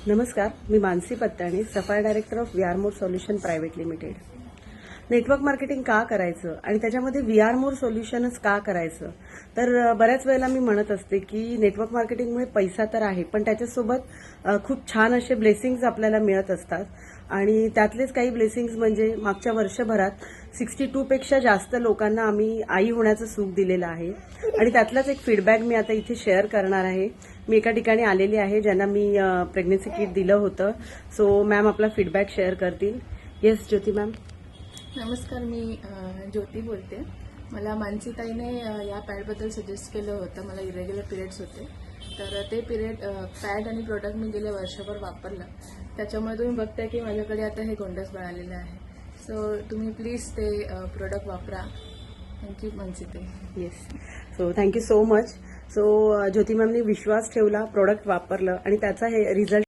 नमस्कार, मी Mansi Pattani, sapphire director of VR more solution private limited. Network marketing का करायचं आणि त्याच्यामध्ये व्हीआर मोर सोल्युशनच का करायचं? तर बऱ्याच वेळेला मी म्हणत असते की नेटवर्क मार्केटिंगमुळे पैसा तर आहे, पण त्याच्यासोबत खूप छान असे ब्लेसिंग्स आपल्याला मिळत असतात. आणि त्यातलेच काही ब्लेसिंग्स म्हणजे मागच्या वर्षभरात 62 पेक्षा जास्त लोकांना आम्ही आई होण्याचं सुख दिलेलं आहे. आणि त्यातलाच एक फीडबॅक मी आता इथे शेअर करणार आहे. मी एका ठिकाणी आलेली आहे ज्यांना मी प्रेग्नन्सी किट दिलं होतं. सो मॅम आपला फीडबॅक शेअर करतील. येस ज्योती मॅम. नमस्कार, मी ज्योती बोलते. मला मानसीताईने या पॅडबद्दल सजेस्ट केलं होतं. मला इरेग्युलर पिरियड्स होते, तर ते पॅड आणि प्रोडक्ट मी गेले वर्षभर वापरलं. त्याच्यामुळे तुम्ही बघताय की माझ्याकडे आता हे गोंडस आलेलं आहे. सो तुम्ही प्लीज ते प्रोडक्ट वापरा. थँक्यू मानसीताई. Yes. So thank you so much. So Jyoti मॅमनी विश्वास ठेवला, प्रोडक्ट वापरलं आणि त्याचा हे रिझल्ट